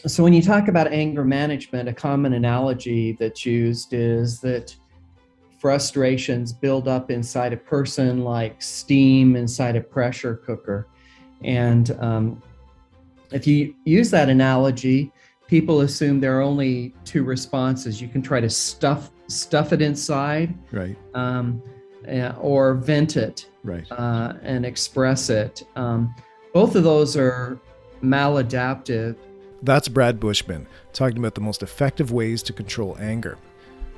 So when you talk about anger management, a common analogy that's used is that frustrations build up inside a person like steam inside a pressure cooker. And if you use that analogy, people assume there are only two responses. You can try to stuff it inside, right, or vent it, right, and express it. Both of those are maladaptive. That's Brad Bushman talking about the most effective ways to control anger.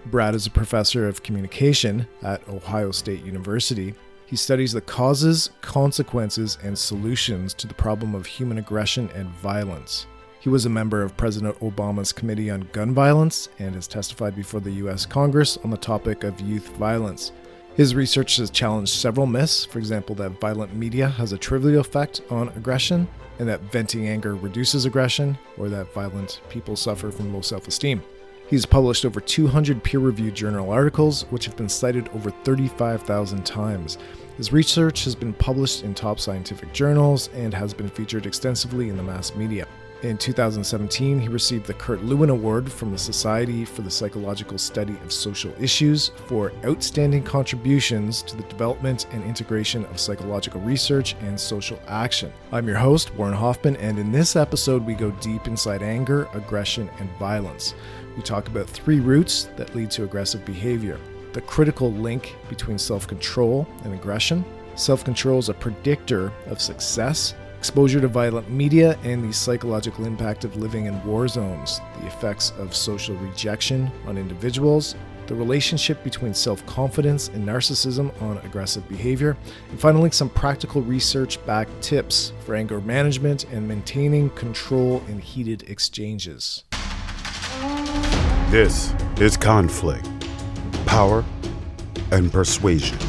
Brad is a professor of communication at Ohio State University. He studies the causes, consequences, and solutions to the problem of human aggression and violence. He was a member of President Obama's Committee on Gun Violence and has testified before the U.S. Congress on the topic of youth violence. His research has challenged several myths, for example, that violent media has a trivial effect on aggression, and that venting anger reduces aggression, or that violent people suffer from low self-esteem. He's published over 200 peer-reviewed journal articles, which have been cited over 35,000 times. His research has been published in top scientific journals and has been featured extensively in the mass media. In 2017, he received the Kurt Lewin Award from the Society for the Psychological Study of Social Issues for outstanding contributions to the development and integration of psychological research and social action. I'm your host, Warren Hoffman, and in this episode, we go deep inside anger, aggression, and violence. We talk about three roots that lead to aggressive behavior: the critical link between self-control and aggression. Self-control is a predictor of success. Exposure to violent media and the psychological impact of living in war zones, the effects of social rejection on individuals, the relationship between self-confidence and narcissism on aggressive behavior, and finally, some practical research-backed tips for anger management and maintaining control in heated exchanges. This is Conflict, Power, and Persuasion,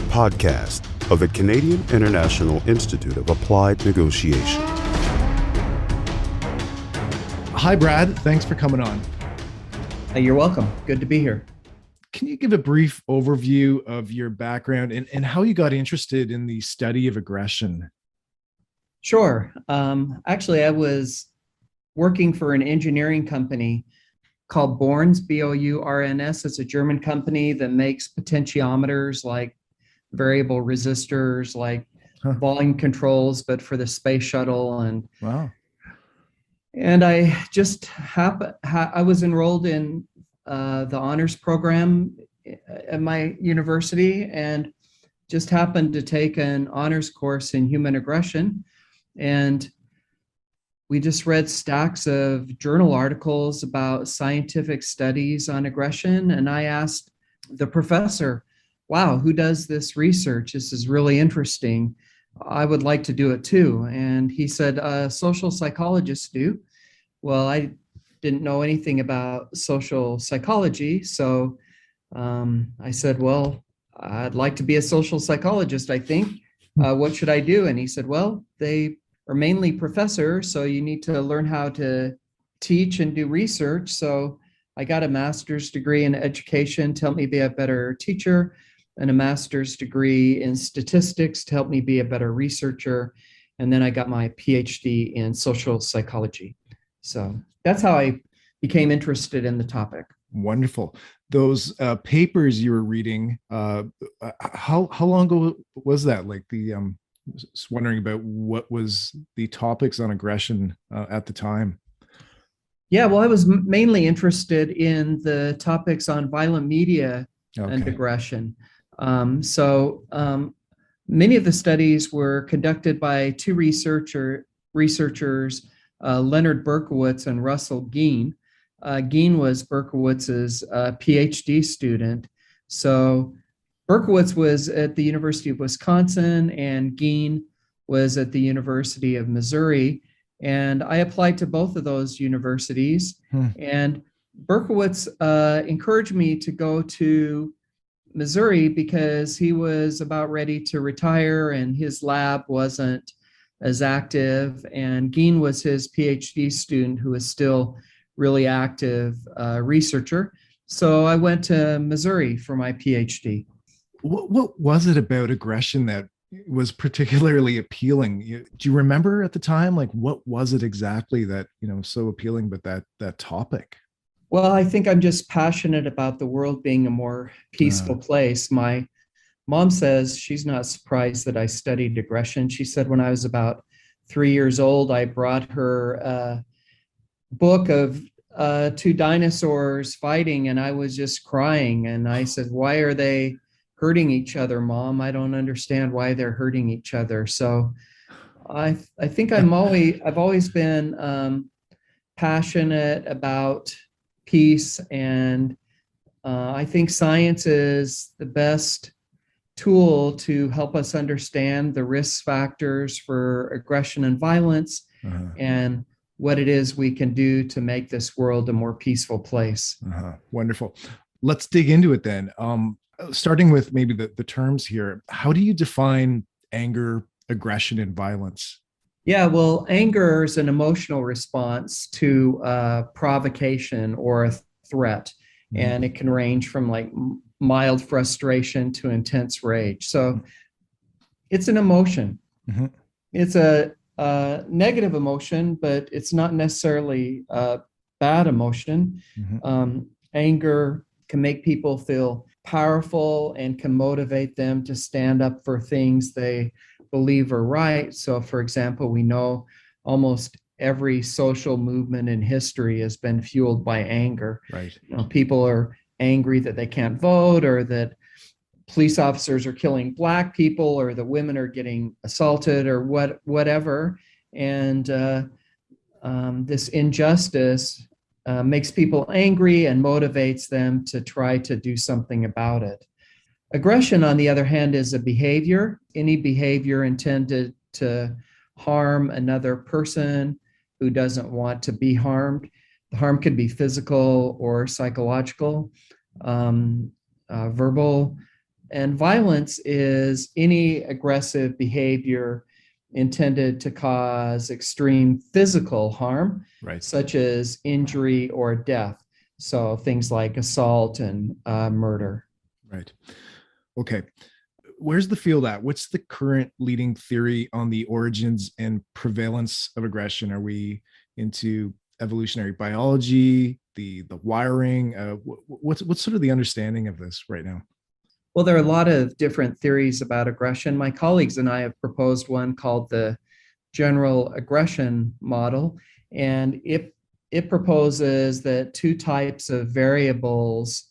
podcast of the Canadian International Institute of Applied Negotiation. Hi, Brad. Thanks for coming on. You're welcome. Good to be here. Can you give a brief overview of your background and how you got interested in the study of aggression? Sure. Actually, I was working for an engineering company called Borns, B-O-U-R-N-S. It's a German company that makes potentiometers like variable resistors, like volume controls, but for the space shuttle. And wow. And I just I was enrolled in the honors program at my university, and just happened to take an honors course in human aggression. And we just read stacks of journal articles about scientific studies on aggression. And I asked the professor, wow, who does this research? This is really interesting. I would like to do it too. And he said, social psychologists do. Well, I didn't know anything about social psychology. So I said, well, I'd like to be a social psychologist, I think. What should I do? And he said, well, they are mainly professors, so you need to learn how to teach and do research. So I got a master's degree in education to help me be a better teacher, and a master's degree in statistics to help me be a better researcher. And then I got my PhD in social psychology. So that's how I became interested in the topic. Wonderful. Those papers you were reading, how long ago was that? Like just wondering about what was the topics on aggression at the time. Yeah, well, I was mainly interested in the topics on violent media and aggression. So many of the studies were conducted by two researchers, Leonard Berkowitz and Russell Geen. Geen was Berkowitz's PhD student. So Berkowitz was at the University of Wisconsin and Geen was at the University of Missouri. And I applied to both of those universities. And Berkowitz encouraged me to go to Missouri because he was about ready to retire and his lab wasn't as active. And Geen was his PhD student who was still really active researcher. So I went to Missouri for my PhD. What was it about aggression that was particularly appealing. Do you remember at the time, like what was it exactly that, so appealing, but that topic? Well, I think I'm just passionate about the world being a more peaceful place. My mom says she's not surprised that I studied aggression. She said when I was about 3 years old, I brought her a book of two dinosaurs fighting, and I was just crying. And I said, "Why are they hurting each other, Mom? I don't understand why they're hurting each other." So I think I've always been passionate about peace, and I think science is the best tool to help us understand the risk factors for aggression and violence, and what it is we can do to make this world a more peaceful place. Wonderful. Let's dig into it then. Starting with maybe the terms here. How do you define anger, aggression, and violence? Yeah, well, anger is an emotional response to provocation or a threat, and it can range from like mild frustration to intense rage. So it's an emotion. It's a negative emotion, but it's not necessarily a bad emotion. Anger can make people feel powerful and can motivate them to stand up for things they believe are right. So, for example, we know almost every social movement in history has been fueled by anger. Right. People are angry that they can't vote, or that police officers are killing Black people, or that women are getting assaulted, or whatever. And this injustice makes people angry and motivates them to try to do something about it. Aggression, on the other hand, is a behavior, any behavior intended to harm another person who doesn't want to be harmed. The harm could be physical or psychological, verbal. And violence is any aggressive behavior intended to cause extreme physical harm, such as injury or death. So things like assault and murder. Right. Okay. Where's the field at? What's the current leading theory on the origins and prevalence of aggression? Are we into evolutionary biology, the wiring? What's sort of the understanding of this right now? Well, there are a lot of different theories about aggression. My colleagues and I have proposed one called the general aggression model, and it proposes that two types of variables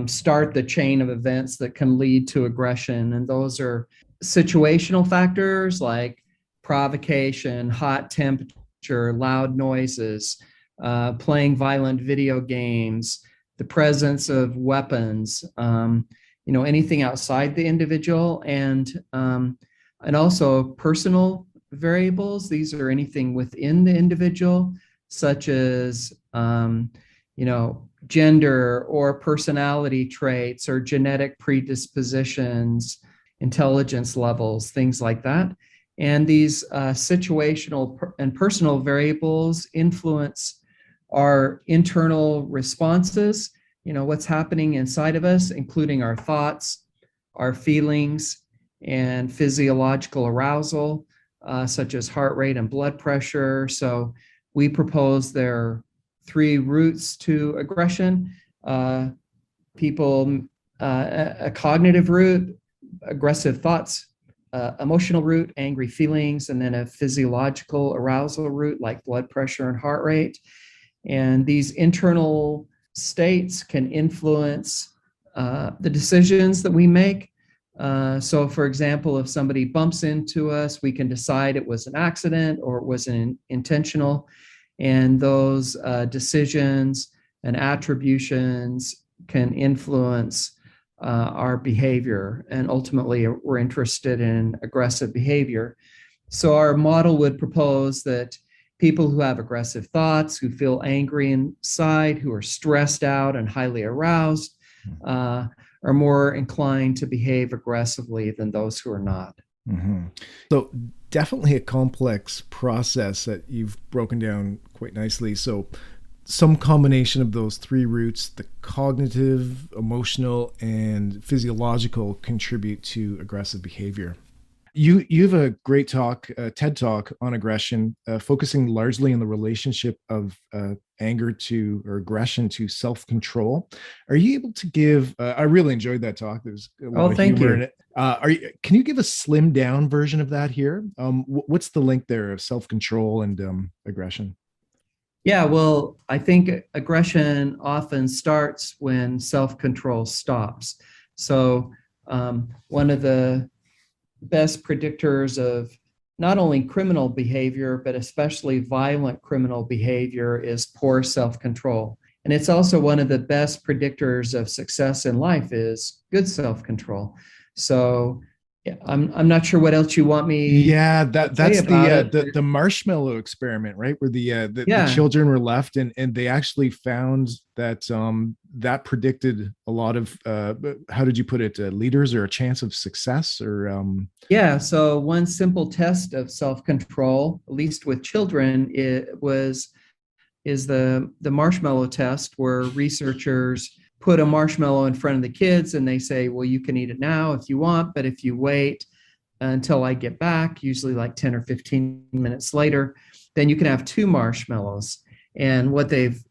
start the chain of events that can lead to aggression. And those are situational factors like provocation, hot temperature, loud noises, playing violent video games, the presence of weapons, anything outside the individual, and also personal variables. These are anything within the individual, such as gender or personality traits or genetic predispositions, intelligence levels, things like that. And these situational and personal variables influence our internal responses, what's happening inside of us, including our thoughts, our feelings, and physiological arousal, such as heart rate and blood pressure. So we propose there are 3 roots to aggression. A cognitive root, aggressive thoughts, emotional root, angry feelings, and then a physiological arousal root like blood pressure and heart rate. And these internal states can influence the decisions that we make. So, for example, if somebody bumps into us, we can decide it was an accident or it was intentional. And those decisions and attributions can influence our behavior. And ultimately, we're interested in aggressive behavior. So our model would propose that people who have aggressive thoughts, who feel angry inside, who are stressed out and highly aroused, are more inclined to behave aggressively than those who are not. So definitely a complex process that you've broken down quite nicely. So some combination of those 3 roots, the cognitive, emotional, and physiological, contribute to aggressive behavior. You have a great talk, TED talk on aggression, focusing largely on the relationship of anger to or aggression to self-control. Are you able to give? I really enjoyed that talk. There's a lot of thank humor you. in it. Can you give a slimmed down version of that here? What's the link there of self-control and aggression? Yeah, well, I think aggression often starts when self-control stops. So, one of the best predictors of not only criminal behavior, but especially violent criminal behavior is poor self-control. And it's also one of the best predictors of success in life is good self-control. So yeah, I'm not sure what else you want me Yeah, to say that's about it. the marshmallow experiment, right? Where the Yeah, children were left and they actually found that that predicted a lot of how did you put it, leaders or a chance of success or yeah. So one simple test of self-control, at least with children, is the marshmallow test, where researchers put a marshmallow in front of the kids and they say, well, you can eat it now if you want, but if you wait until I get back, usually like 10 or 15 minutes later, then you can have two marshmallows. And what they've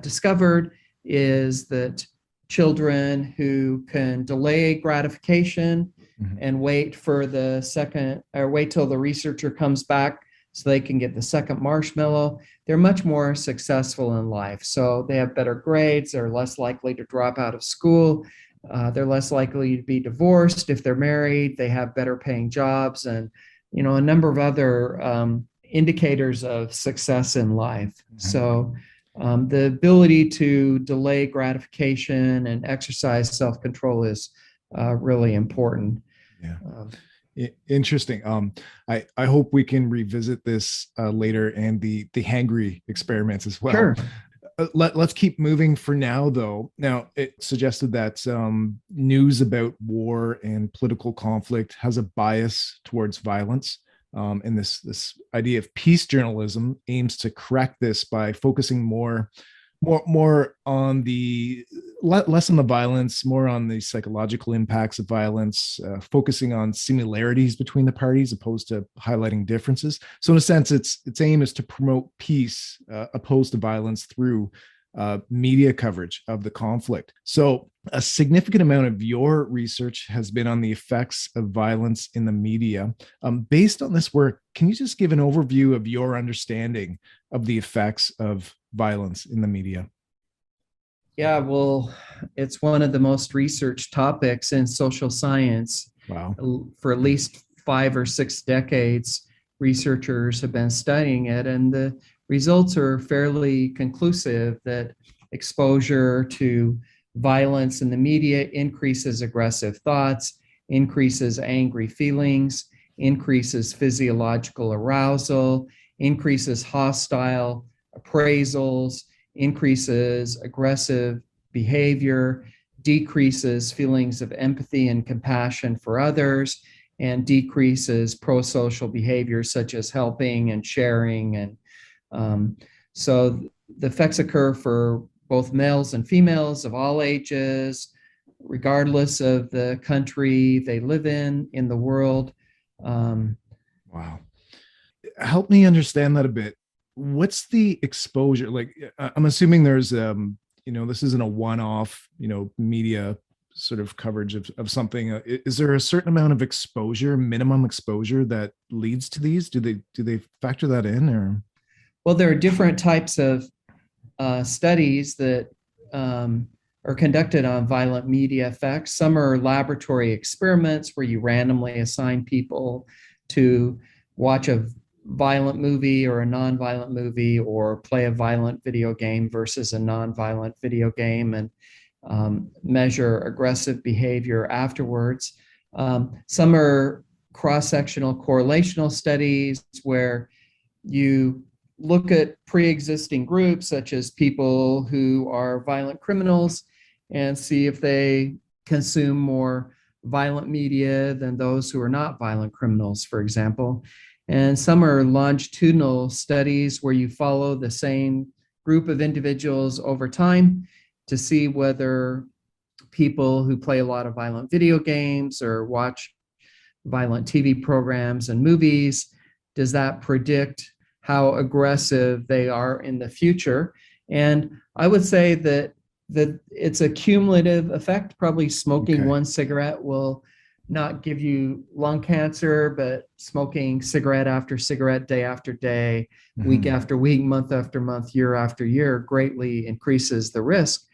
discovered is that children who can delay gratification and wait for the second, or wait till the researcher comes back so they can get the second marshmallow, they're much more successful in life. So they have better grades, they're less likely to drop out of school, they're less likely to be divorced if they're married, they have better paying jobs, and a number of other indicators of success in life. So the ability to delay gratification and exercise self-control is really important. yeah. Interesting. I hope we can revisit this later, and the Hangry experiments as well. Sure. Let's keep moving for now, though. Now, it suggested that news about war and political conflict has a bias towards violence. And this idea of peace journalism aims to correct this by focusing more on the less on the violence, more on the psychological impacts of violence, focusing on similarities between the parties opposed to highlighting differences. So in a sense, its aim is to promote peace opposed to violence through media coverage of the conflict. So a significant amount of your research has been on the effects of violence in the media. Based on this work, can you just give an overview of your understanding of the effects of violence in the media? Yeah, well, it's one of the most researched topics in social science. Wow. For at least 5 or 6 decades, researchers have been studying it, and the results are fairly conclusive that exposure to violence in the media increases aggressive thoughts, increases angry feelings, increases physiological arousal, increases hostile appraisals, increases aggressive behavior, decreases feelings of empathy and compassion for others, and decreases pro-social behaviors such as helping and sharing. And so the effects occur for both males and females of all ages, regardless of the country they live in the world. Wow. Help me understand that a bit. What's the exposure? Like, I'm assuming there's, this isn't a one-off, media sort of coverage of something. Is there a certain amount of exposure, minimum exposure, that leads to these? Do they factor that in, or? Well, there are different types of studies that are conducted on violent media effects. Some are laboratory experiments where you randomly assign people to watch a violent movie or a non-violent movie, or play a violent video game versus a non-violent video game, and measure aggressive behavior afterwards. Some are cross-sectional correlational studies where you look at pre-existing groups, such as people who are violent criminals, and see if they consume more violent media than those who are not violent criminals, for example. And some are longitudinal studies where you follow the same group of individuals over time to see whether people who play a lot of violent video games or watch violent TV programs and movies? Does that predict how aggressive they are in the future? And I would say that it's a cumulative effect. Probably smoking one cigarette will not give you lung cancer, but smoking cigarette after cigarette, day after day, week after week, month after month, year after year, greatly increases the risk.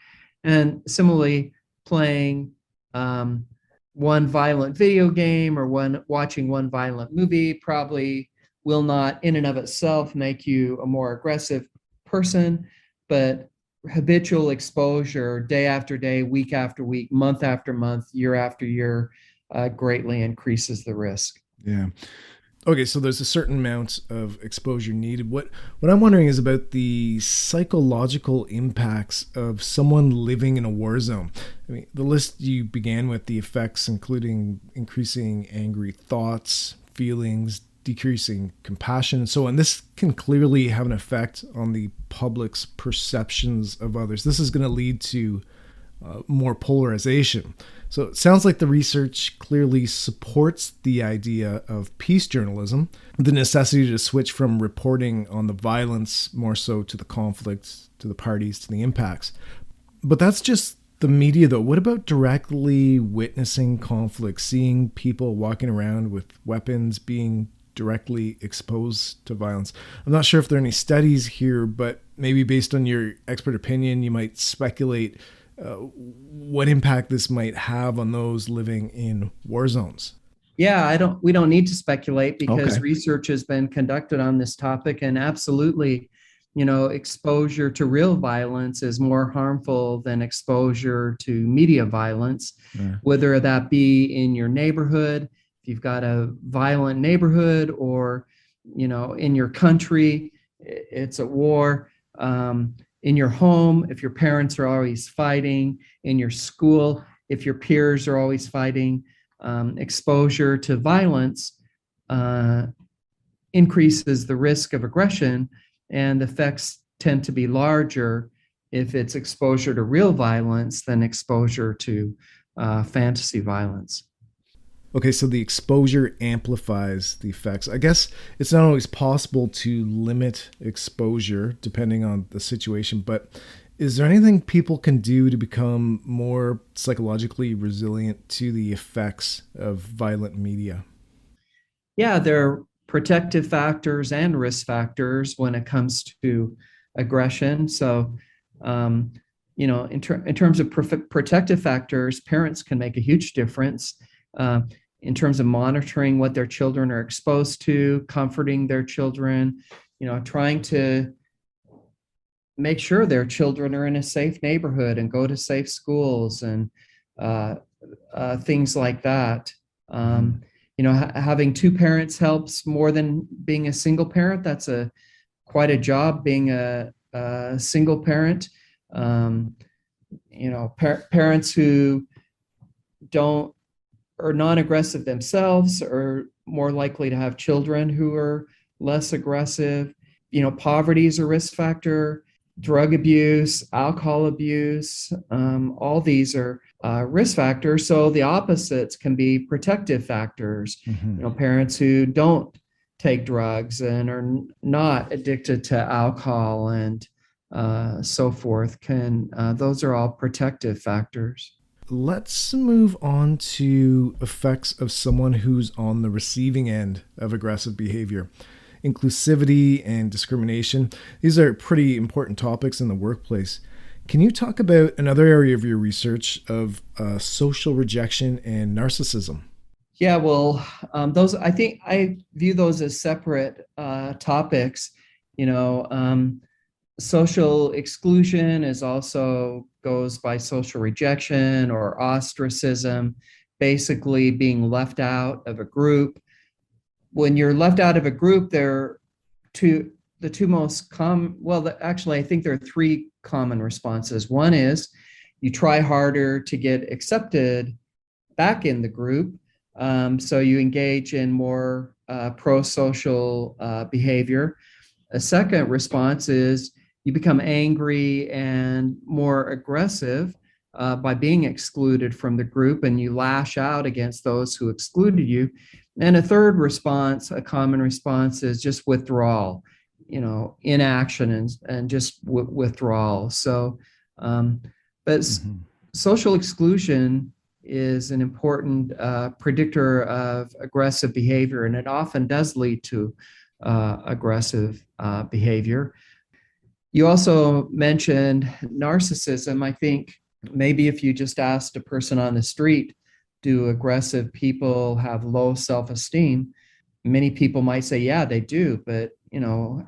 And similarly, playing one violent video game or watching one violent movie probably will not in and of itself make you a more aggressive person, but habitual exposure day after day, week after week, month after month, year after year greatly increases the risk. Yeah. Okay, so there's a certain amount of exposure needed. What I'm wondering is about the psychological impacts of someone living in a war zone. I mean, the list you began with, the effects including increasing angry thoughts, feelings, decreasing compassion, and so on. This can clearly have an effect on the public's perceptions of others. This is going to lead to more polarization. So it sounds like the research clearly supports the idea of peace journalism, the necessity to switch from reporting on the violence more so to the conflicts, to the parties, to the impacts. But that's just the media, though. What about directly witnessing conflict, seeing people walking around with weapons, being directly exposed to violence? I'm not sure if there are any studies here, but maybe based on your expert opinion, you might speculate what impact this might have on those living in war zones. Yeah, we don't need to speculate because research has been conducted on this topic, and absolutely, exposure to real violence is more harmful than exposure to media violence, whether that be in your neighborhood, if you've got a violent neighborhood, or, in your country, it's at war. In your home, if your parents are always fighting, in your school, if your peers are always fighting, exposure to violence increases the risk of aggression, and the effects tend to be larger if it's exposure to real violence than exposure to fantasy violence. Okay, so the exposure amplifies the effects. I guess it's not always possible to limit exposure depending on the situation, but is there anything people can do to become more psychologically resilient to the effects of violent media? Yeah, there are protective factors and risk factors when it comes to aggression. So, in terms of protective factors, parents can make a huge difference. In terms of monitoring what their children are exposed to, comforting their children, trying to make sure their children are in a safe neighborhood and go to safe schools and things like that. Having two parents helps more than being a single parent. That's quite a job being a single parent. Parents who are non-aggressive themselves are more likely to have children who are less aggressive. Poverty is a risk factor, drug abuse, alcohol abuse, all these are risk factors. So the opposites can be protective factors. Parents who don't take drugs and are not addicted to alcohol and so forth those are all protective factors. Let's move on to effects of someone who's on the receiving end of aggressive behavior. Inclusivity and discrimination. These are pretty important topics in the workplace. Can you talk about another area of your research of social rejection and narcissism? Yeah, well, those, I think I view those as separate topics. Social exclusion goes by social rejection or ostracism, basically being left out of a group. When you're left out of a group, the two most common, actually, I think there are three common responses. One is you try harder to get accepted back in the group. So you engage in more pro-social behavior. A second response is you become angry and more aggressive by being excluded from the group, and you lash out against those who excluded you. And a third response, a common response, is just withdrawal, inaction and just withdrawal. So, but social exclusion is an important predictor of aggressive behavior, and it often does lead to aggressive behavior. You also mentioned narcissism. I think maybe if you just asked a person on the street, do aggressive people have low self-esteem? Many people might say, yeah, they do. But,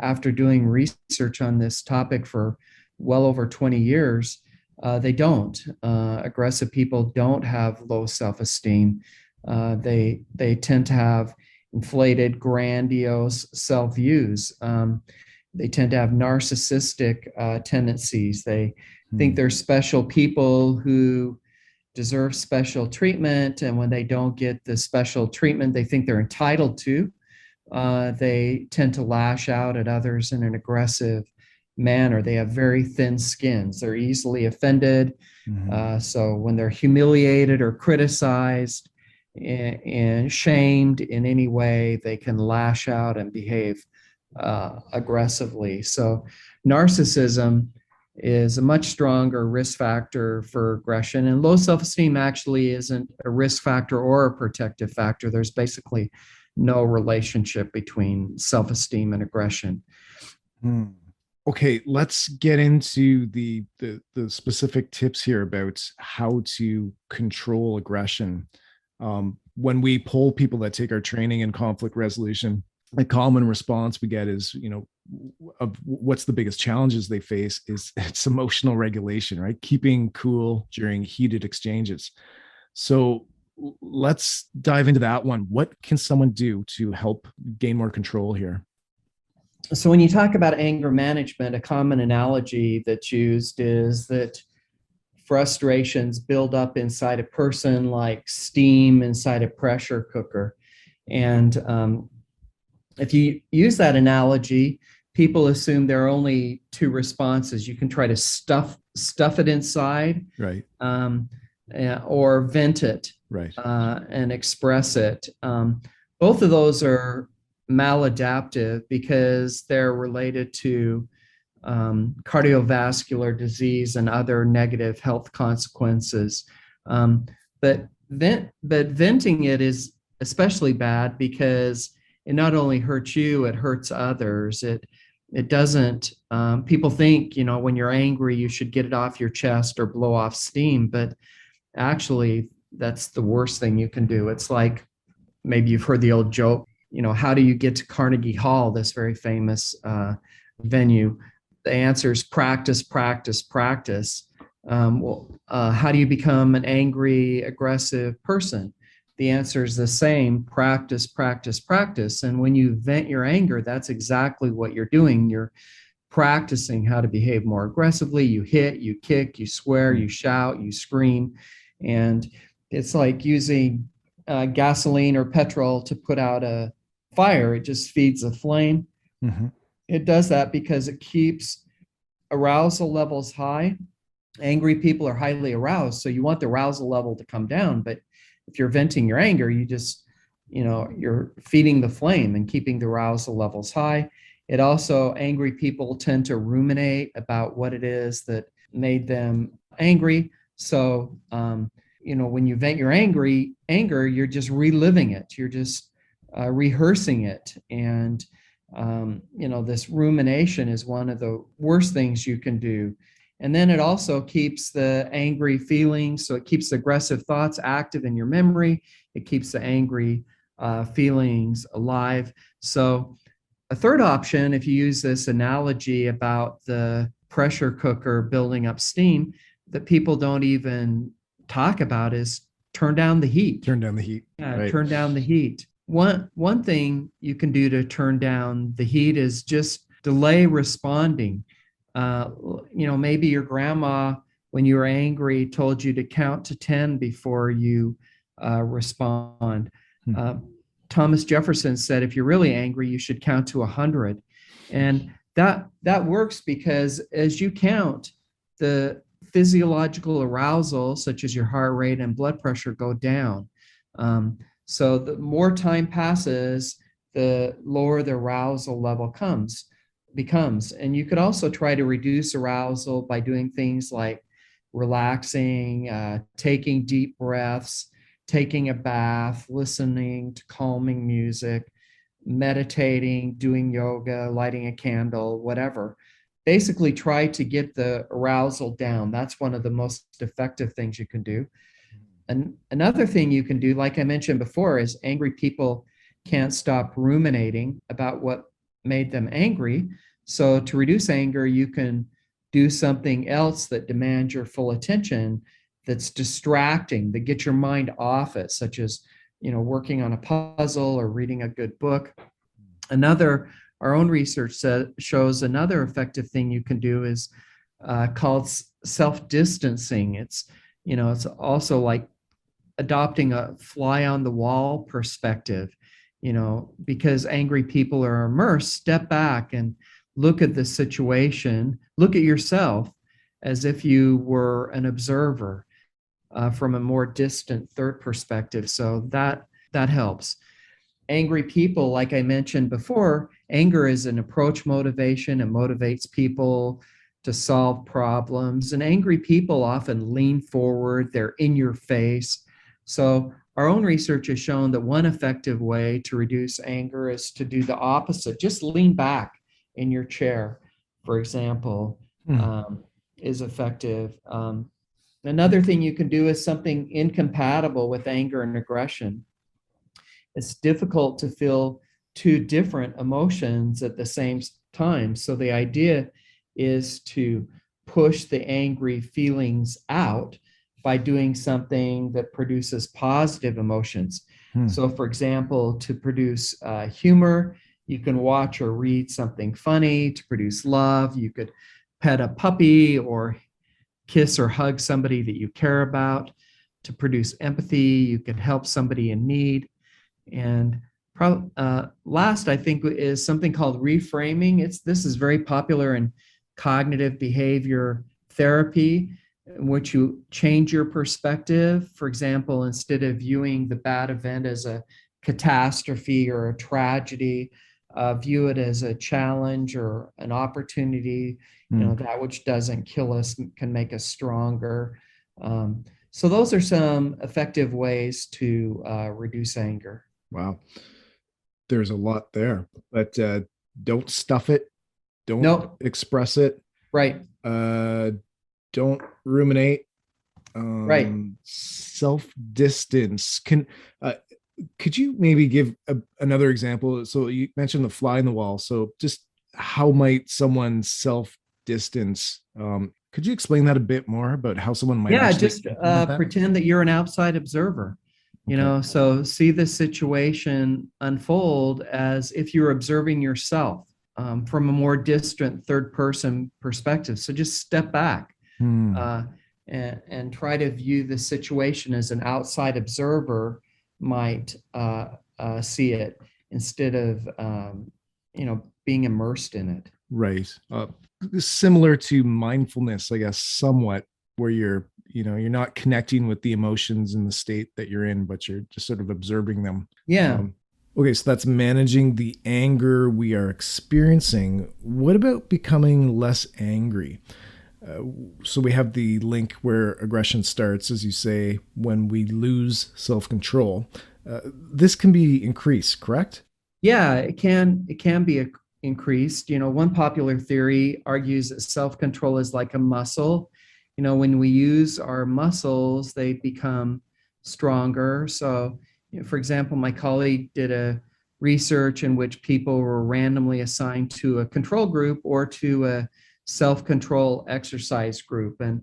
after doing research on this topic for well over 20 years, they don't. Aggressive people don't have low self-esteem. They tend to have inflated, grandiose self-views. They tend to have narcissistic tendencies. They think they're special people who deserve special treatment, and when they don't get the special treatment they think they're entitled to, they tend to lash out at others in an aggressive manner. They have very thin skins. They're easily offended. So when they're humiliated or criticized and shamed in any way, they can lash out and behave aggressively. So narcissism is a much stronger risk factor for aggression, and low self-esteem actually isn't a risk factor or a protective factor. There's basically no relationship between self-esteem and aggression. Okay, let's get into the specific tips here about how to control aggression. When we poll people that take our training in conflict resolution, a common response we get is, of what's the biggest challenges they face is it's emotional regulation, right? Keeping cool during heated exchanges. So let's dive into that one. What can someone do to help gain more control here? So when you talk about anger management, a common analogy that's used is that frustrations build up inside a person like steam inside a pressure cooker. And if you use that analogy, people assume there are only two responses. You can try to stuff it inside, right, or vent it, right, and express it. Both of those are maladaptive because they're related to cardiovascular disease and other negative health consequences. But venting it is especially bad because it not only hurts you, it hurts others. It doesn't, people think, when you're angry, you should get it off your chest or blow off steam, but actually that's the worst thing you can do. It's like, maybe you've heard the old joke, how do you get to Carnegie Hall, this very famous venue? The answer is practice, practice, practice. How do you become an angry, aggressive person? The answer is the same: practice, practice, practice. And when you vent your anger, that's exactly what you're doing. You're practicing how to behave more aggressively. You hit, you kick, you swear, you shout, you scream. And it's like using gasoline or petrol to put out a fire. It just feeds the flame. It does that because it keeps arousal levels high. Angry people are highly aroused, so you want the arousal level to come down. But if you're venting your anger, you just, you're feeding the flame and keeping the arousal levels high. It also, angry people tend to ruminate about what it is that made them angry. So, when you vent your anger, you're just reliving it. You're just rehearsing it. And, this rumination is one of the worst things you can do. And then it also keeps the angry feelings. So it keeps the aggressive thoughts active in your memory. It keeps the angry feelings alive. So a third option, if you use this analogy about the pressure cooker building up steam, that people don't even talk about, is turn down the heat. Turn down the heat. Yeah, right. Turn down the heat. One thing you can do to turn down the heat is just delay responding. Maybe your grandma, when you were angry, told you to count to 10 before you respond. Thomas Jefferson said, if you're really angry, you should count to 100. And that works because as you count, the physiological arousal, such as your heart rate and blood pressure, go down. So the more time passes, the lower the arousal level becomes. And you could also try to reduce arousal by doing things like relaxing, taking deep breaths, taking a bath, listening to calming music, meditating, doing yoga, lighting a candle, whatever. Basically, try to get the arousal down. That's one of the most effective things you can do. And another thing you can do, like I mentioned before, is angry people can't stop ruminating about what made them angry. So to reduce anger, you can do something else that demands your full attention, that's distracting, that gets your mind off it, such as, working on a puzzle or reading a good book. Our own research shows another effective thing you can do is called self-distancing. It's also like adopting a fly on the wall perspective, because angry people are immersed. Step back and look at the situation, look at yourself as if you were an observer from a more distant third perspective. So that helps. Angry people, like I mentioned before, anger is an approach motivation. It motivates people to solve problems. And angry people often lean forward, they're in your face. So our own research has shown that one effective way to reduce anger is to do the opposite. Just lean back in your chair, for example, is effective. Another thing you can do is something incompatible with anger and aggression. It's difficult to feel two different emotions at the same time. So the idea is to push the angry feelings out by doing something that produces positive emotions. So for example, to produce humor, you can watch or read something funny. To produce love, you could pet a puppy or kiss or hug somebody that you care about. To produce empathy, you can help somebody in need. And last, I think, is something called reframing. This is very popular in cognitive behavior therapy, in which you change your perspective. For example, instead of viewing the bad event as a catastrophe or a tragedy, view it as a challenge or an opportunity. That which doesn't kill us can make us stronger. So those are some effective ways to reduce anger. Wow. There's a lot there, but don't stuff it. Don't express it. Right. Don't ruminate. Right. Self-distance. Could you maybe give another example? So you mentioned the fly in the wall. So just how might someone self-distance? Could you explain that a bit more about how someone might? Yeah, just pretend that you're an outside observer. So see the situation unfold as if you're observing yourself from a more distant third person perspective. So just step back and try to view the situation as an outside observer might see it, instead of being immersed in it. Right. Similar to mindfulness, I guess, somewhat, where you're not connecting with the emotions in the state that you're in, but you're just sort of observing them. Yeah. Okay, so that's managing the anger we are experiencing. What about becoming less angry? So we have the link where aggression starts, as you say, when we lose self-control. This can be increased, correct? Yeah, it can be increased. One popular theory argues that self-control is like a muscle. When we use our muscles, they become stronger. So, for example, my colleague did a research in which people were randomly assigned to a control group or to a self-control exercise group. And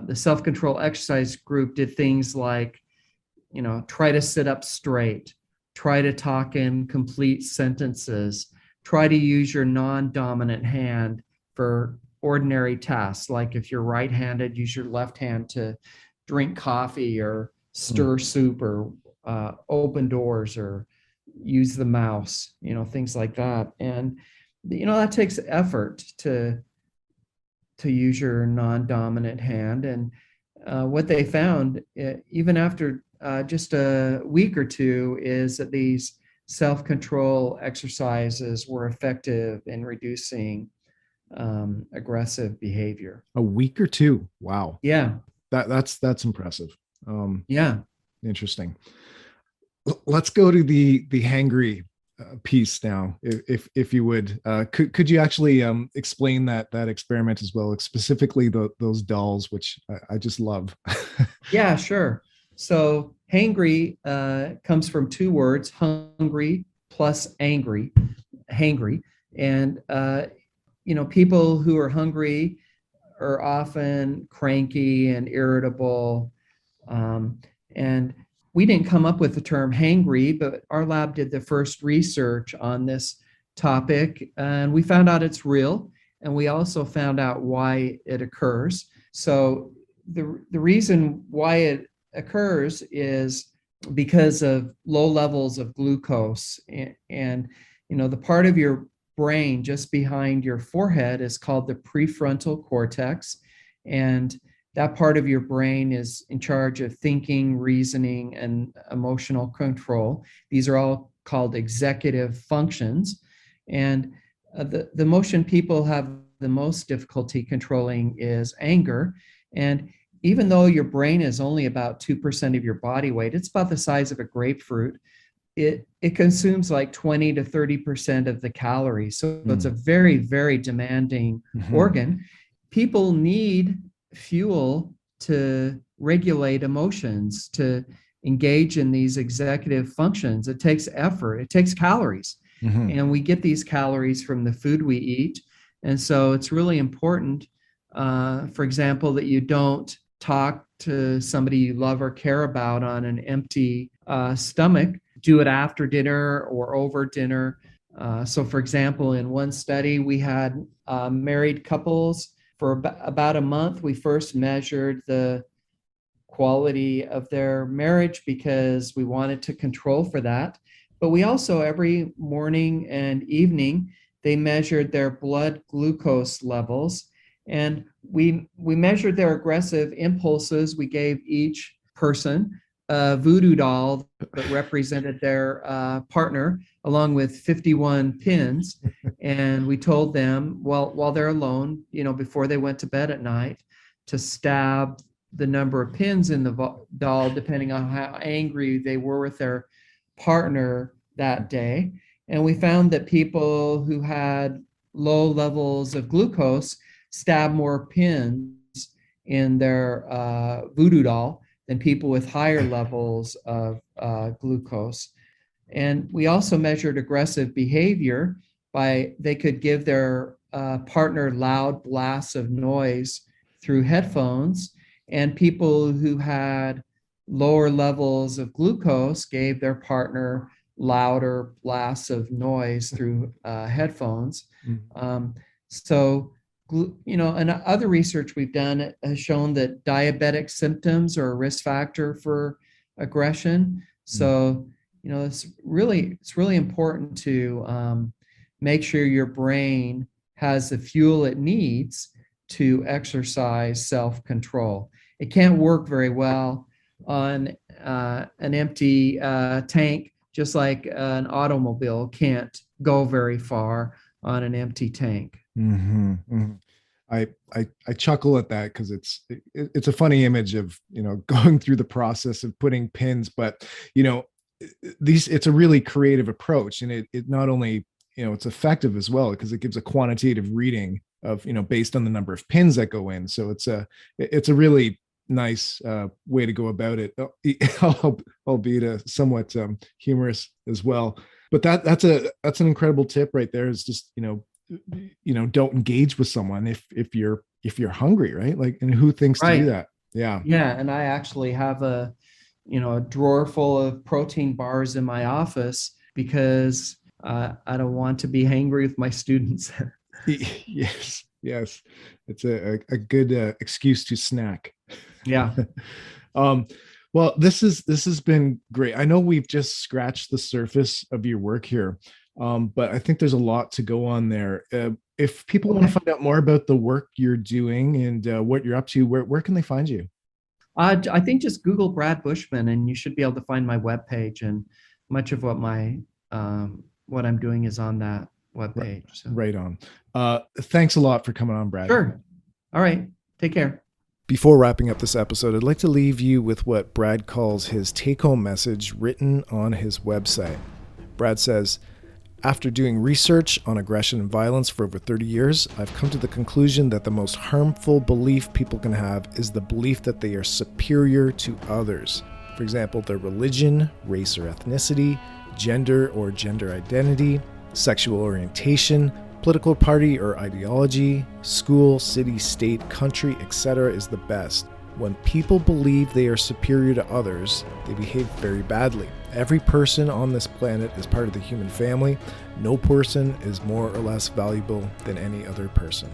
the self-control exercise group did things like, try to sit up straight, try to talk in complete sentences, try to use your non-dominant hand for ordinary tasks. Like if you're right-handed, use your left hand to drink coffee or stir soup or open doors or use the mouse, things like that. And, that takes effort to to use your non-dominant hand. And what they found, even after just a week or two, is that these self-control exercises were effective in reducing aggressive behavior. A week or two. Wow. Yeah. That's impressive. Yeah. Interesting. Let's go to the Hangry piece now, if you would. Could you actually explain that experiment as well, specifically those dolls, which I just love. Yeah, sure. So hangry comes from two words: hungry plus angry, hangry. And people who are hungry are often cranky and irritable. And we didn't come up with the term hangry, but our lab did the first research on this topic, and we found out it's real, and we also found out why it occurs. So the reason why it occurs is because of low levels of glucose, and the part of your brain just behind your forehead is called the prefrontal cortex, and that part of your brain is in charge of thinking, reasoning, and emotional control. These are all called executive functions. And the emotion people have the most difficulty controlling is anger. And even though your brain is only about 2% of your body weight, it's about the size of a grapefruit, it consumes like 20 to 30% of the calories. So it's a very, very demanding organ. People need fuel to regulate emotions, to engage in these executive functions. It takes effort, it takes calories. And we get these calories from the food we eat. And so it's really important, for example, that you don't talk to somebody you love or care about on an empty stomach. Do it after dinner or over dinner. So for example, in one study, we had married couples. For about a month, we first measured the quality of their marriage because we wanted to control for that. But we also, every morning and evening, they measured their blood glucose levels. And we measured their aggressive impulses. We gave each person a voodoo doll that represented their partner, along with 51 pins. And we told them, while they're alone, before they went to bed at night, to stab the number of pins in the doll, depending on how angry they were with their partner that day. And we found that people who had low levels of glucose stabbed more pins in their voodoo doll than people with higher levels of glucose. And we also measured aggressive behavior they could give their partner loud blasts of noise through headphones, and people who had lower levels of glucose gave their partner louder blasts of noise through headphones. And other research we've done has shown that diabetic symptoms are a risk factor for aggression. So, it's really important to make sure your brain has the fuel it needs to exercise self-control. It can't work very well on an empty tank, just like an automobile can't go very far on an empty tank. I chuckle at that because it's a funny image of going through the process of putting pins, but it's a really creative approach, and it not only it's effective as well because it gives a quantitative reading of based on the number of pins that go in. So it's a really nice way to go about it, albeit somewhat humorous as well. But that's an incredible tip right there. Is just don't engage with someone if you're hungry, right? Like, and who thinks to do that? Yeah. And I actually have a drawer full of protein bars in my office because I don't want to be hangry with my students. Yes, it's a good excuse to snack. Yeah. Well, this has been great. I know we've just scratched the surface of your work here, but I think there's a lot to go on there. If people want to find out more about the work you're doing and what you're up to, where can they find you? I think just Google Brad Bushman and you should be able to find my webpage, and much of what what I'm doing is on that webpage. So. Right on. Thanks a lot for coming on, Brad. Sure. All right. Take care. Before wrapping up this episode, I'd like to leave you with what Brad calls his take-home message written on his website. Brad says, "After doing research on aggression and violence for over 30 years, I've come to the conclusion that the most harmful belief people can have is the belief that they are superior to others. For example, their religion, race or ethnicity, gender or gender identity, sexual orientation, political party or ideology, school, city, state, country, etc. is the best. When people believe they are superior to others, they behave very badly. Every person on this planet is part of the human family. No person is more or less valuable than any other person."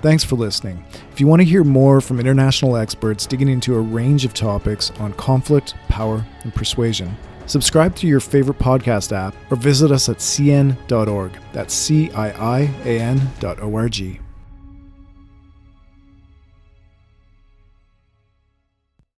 Thanks for listening. If you want to hear more from international experts digging into a range of topics on conflict, power, and persuasion, subscribe to your favorite podcast app or visit us at cian.org. That's CIIAN.org.